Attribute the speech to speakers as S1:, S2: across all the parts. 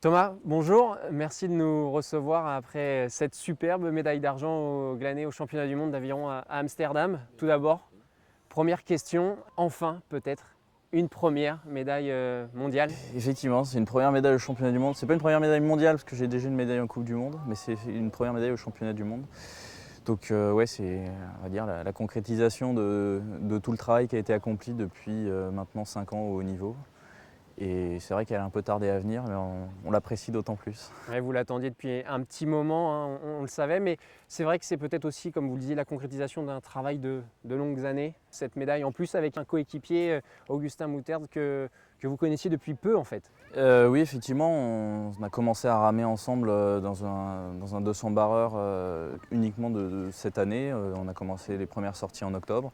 S1: Thomas, bonjour, merci de nous recevoir après cette superbe médaille d'argent glanée au championnat du monde d'aviron à Amsterdam. Tout d'abord, première question, enfin peut-être une première médaille mondiale.
S2: Effectivement, c'est une première médaille au championnat du monde. C'est pas une première médaille mondiale parce que j'ai déjà une médaille en Coupe du Monde, mais c'est une première médaille au championnat du monde. Donc ouais, c'est on va dire la concrétisation de tout le travail qui a été accompli depuis maintenant 5 ans au haut niveau. Et c'est vrai qu'elle a un peu tardé à venir, mais on l'apprécie d'autant plus.
S1: Ouais, vous l'attendiez depuis un petit moment, hein, on le savait, mais c'est vrai que c'est peut-être aussi, comme vous le disiez, la concrétisation d'un travail de longues années, cette médaille, en plus avec un coéquipier, Augustin Mouterde, que vous connaissiez depuis peu en fait.
S2: Oui, effectivement, on a commencé à ramer ensemble dans un 200 barreur uniquement de cette année. On a commencé les premières sorties en octobre.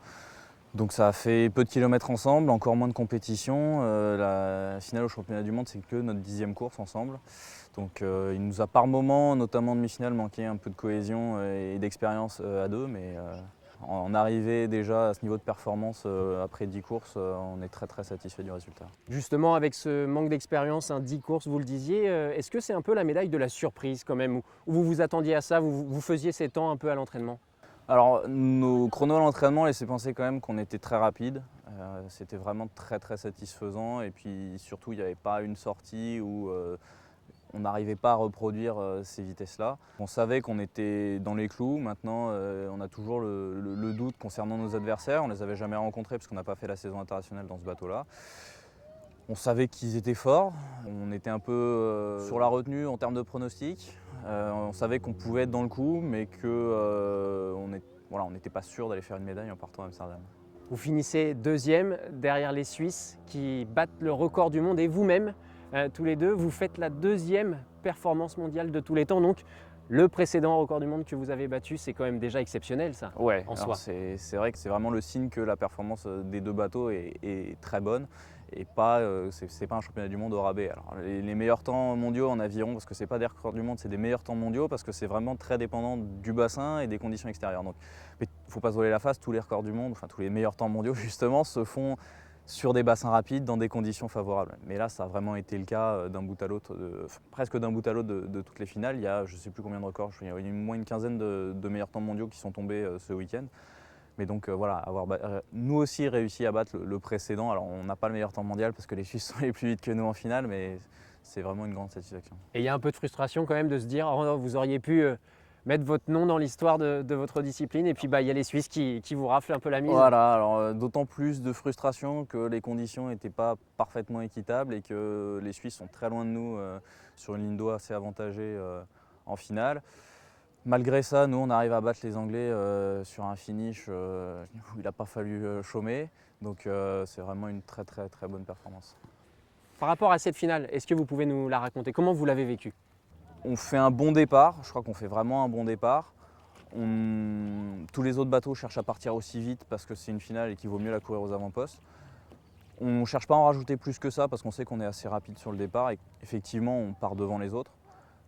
S2: Donc ça a fait peu de kilomètres ensemble, encore moins de compétition. La finale au championnat du monde, c'est que notre 10e course ensemble. Donc il nous a par moments, notamment en demi-finale, manqué un peu de cohésion et d'expérience à deux. Mais en arrivée déjà à ce niveau de performance après 10 courses, on est très très satisfait du résultat.
S1: Justement, avec ce manque d'expérience, 10 courses, vous le disiez, est-ce que c'est un peu la médaille de la surprise quand même, où vous vous attendiez à ça, vous faisiez ces temps un peu à l'entraînement?
S2: Alors nos chronos à l'entraînement laissaient penser quand même qu'on était très rapide. C'était vraiment très très satisfaisant et puis surtout il n'y avait pas une sortie où on n'arrivait pas à reproduire ces vitesses-là. On savait qu'on était dans les clous. Maintenant, on a toujours le doute concernant nos adversaires. On ne les avait jamais rencontrés parce qu'on n'a pas fait la saison internationale dans ce bateau-là. On savait qu'ils étaient forts. On était un peu sur la retenue en termes de pronostic. On savait qu'on pouvait être dans le coup, mais qu'on n'était pas sûr d'aller faire une médaille en partant à Amsterdam.
S1: Vous finissez deuxième derrière les Suisses qui battent le record du monde et vous-même, tous les deux, vous faites la deuxième performance mondiale de tous les temps. Donc le précédent record du monde que vous avez battu, c'est quand même déjà exceptionnel ça,
S2: Ouais,
S1: en
S2: alors
S1: soi.
S2: c'est vrai que c'est vraiment le signe que la performance des deux bateaux est très bonne et pas, c'est pas un championnat du monde au rabais. Alors, les meilleurs temps mondiaux en aviron, parce que c'est pas des records du monde, c'est des meilleurs temps mondiaux parce que c'est vraiment très dépendant du bassin et des conditions extérieures. Donc, mais il ne faut pas se voiler la face, tous les records du monde, enfin tous les meilleurs temps mondiaux justement, se font sur des bassins rapides dans des conditions favorables. Mais là, ça a vraiment été le cas d'un bout à l'autre, presque d'un bout à l'autre de toutes les finales. Il y a je ne sais plus combien de records, il y a au moins une quinzaine de meilleurs temps mondiaux qui sont tombés ce week-end. Mais donc voilà, avoir nous aussi réussi à battre le précédent. Alors on n'a pas le meilleur temps mondial parce que les Suisses sont allés plus vite que nous en finale, mais c'est vraiment une grande satisfaction.
S1: Et il y a un peu de frustration quand même de se dire, oh non, vous auriez pu mettre votre nom dans l'histoire de votre discipline et puis il y a les Suisses qui vous raflent un peu la mise.
S2: Voilà, alors d'autant plus de frustration que les conditions n'étaient pas parfaitement équitables et que les Suisses sont très loin de nous sur une ligne d'eau assez avantagée en finale. Malgré ça, nous on arrive à battre les Anglais sur un finish où il n'a pas fallu chômer. Donc c'est vraiment une très très très bonne performance.
S1: Par rapport à cette finale, est-ce que vous pouvez nous la raconter? Comment vous l'avez vécue?
S2: On fait un bon départ, je crois qu'on fait vraiment un bon départ. Tous les autres bateaux cherchent à partir aussi vite parce que c'est une finale et qu'il vaut mieux la courir aux avant-postes. On ne cherche pas à en rajouter plus que ça parce qu'on sait qu'on est assez rapide sur le départ et effectivement on part devant les autres.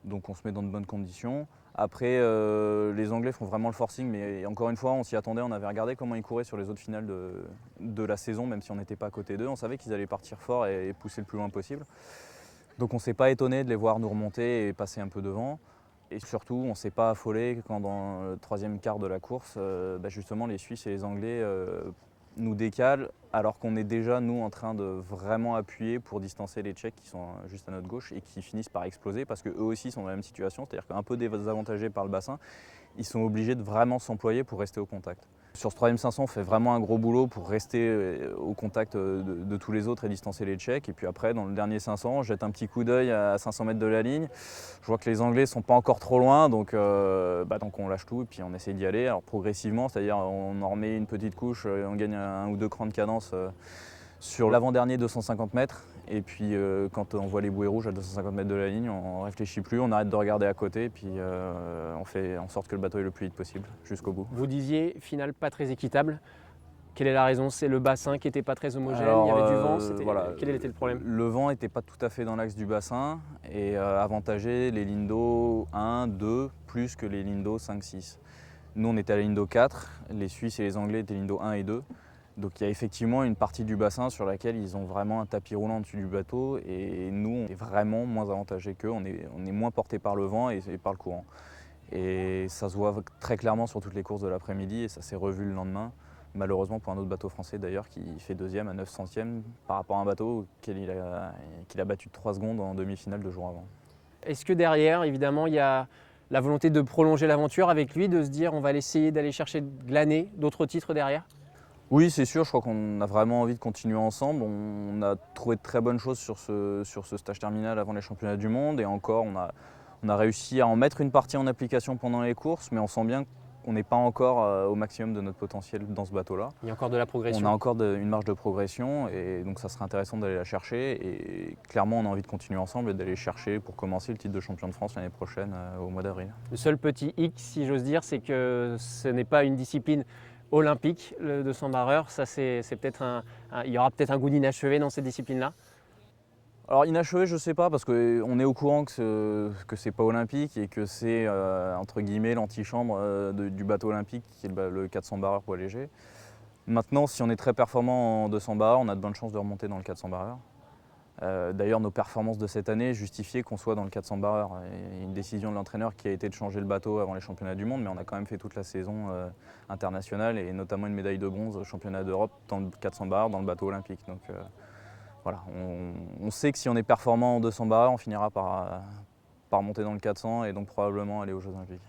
S2: Donc on se met dans de bonnes conditions. Après, les Anglais font vraiment le forcing, mais encore une fois, on s'y attendait, on avait regardé comment ils couraient sur les autres finales de la saison, même si on n'était pas à côté d'eux. On savait qu'ils allaient partir fort et pousser le plus loin possible. Donc on ne s'est pas étonné de les voir nous remonter et passer un peu devant. Et surtout, on ne s'est pas affolé quand dans le troisième quart de la course, justement les Suisses et les Anglais nous décalent alors qu'on est déjà nous en train de vraiment appuyer pour distancer les Tchèques qui sont juste à notre gauche et qui finissent par exploser parce qu'eux aussi sont dans la même situation, c'est-à-dire qu'un peu désavantagés par le bassin, ils sont obligés de vraiment s'employer pour rester au contact. Sur ce troisième 500, on fait vraiment un gros boulot pour rester au contact de tous les autres et distancer les Tchèques. Et puis après, dans le dernier 500, je jette un petit coup d'œil à 500 mètres de la ligne. Je vois que les Anglais ne sont pas encore trop loin, donc on lâche tout et puis on essaie d'y aller. Alors progressivement, c'est-à-dire on en remet une petite couche, on gagne un ou deux crans de cadence sur l'avant-dernier 250 mètres. Et puis quand on voit les bouées rouges à 250 mètres de la ligne, on ne réfléchit plus, on arrête de regarder à côté, et puis on fait en sorte que le bateau aille le plus vite possible jusqu'au bout.
S1: Vous disiez, finale pas très équitable. Quelle est la raison? C'est le bassin qui n'était pas très homogène,
S2: Alors,
S1: il y avait du vent,
S2: voilà,
S1: quel était le problème?
S2: le vent n'était pas tout à fait dans l'axe du bassin et avantageait les lignes d'eau 1, 2, plus que les lignes d'eau 5, 6. Nous on était à la ligne d'eau 4, les Suisses et les Anglais étaient ligne d'eau 1 et 2. Donc il y a effectivement une partie du bassin sur laquelle ils ont vraiment un tapis roulant au-dessus du bateau et nous on est vraiment moins avantagés qu'eux, on est moins porté par le vent et par le courant. Et ça se voit très clairement sur toutes les courses de l'après-midi et ça s'est revu le lendemain. Malheureusement pour un autre bateau français d'ailleurs qui fait deuxième à 9 centièmes par rapport à un bateau qu'il a battu de 3 secondes en demi-finale 2 jours avant.
S1: Est-ce que derrière, évidemment, il y a la volonté de prolonger l'aventure avec lui, de se dire on va essayer d'aller chercher de glaner d'autres titres derrière?
S2: Oui, c'est sûr, je crois qu'on a vraiment envie de continuer ensemble. On a trouvé de très bonnes choses sur ce stage terminal avant les championnats du monde et encore, on a réussi à en mettre une partie en application pendant les courses, mais on sent bien qu'on n'est pas encore au maximum de notre potentiel dans ce bateau-là.
S1: Il y a encore de la progression.
S2: On a encore une marge de progression et donc ça serait intéressant d'aller la chercher et clairement on a envie de continuer ensemble et d'aller chercher pour commencer le titre de champion de France l'année prochaine au mois d'avril.
S1: Le seul petit hic, si j'ose dire, c'est que ce n'est pas une discipline olympique, le 200 barreur. Ça, c'est peut-être il y aura peut-être un goût d'inachevé dans cette discipline-là.
S2: Alors inachevé, je sais pas, parce qu'on est au courant que c'est pas olympique et que c'est entre guillemets l'antichambre du bateau olympique qui est le 400 barreur poids léger. Maintenant, si on est très performant en 200 barreur, on a de bonnes chances de remonter dans le 400 barreur. D'ailleurs, nos performances de cette année justifiaient qu'on soit dans le 400 barreur. Il y a une décision de l'entraîneur qui a été de changer le bateau avant les championnats du monde, mais on a quand même fait toute la saison internationale et notamment une médaille de bronze au championnat d'Europe dans le 400 barreur dans le bateau olympique. Donc, voilà, on sait que si on est performant en 200 barres, on finira par monter dans le 400 et donc probablement aller aux Jeux Olympiques.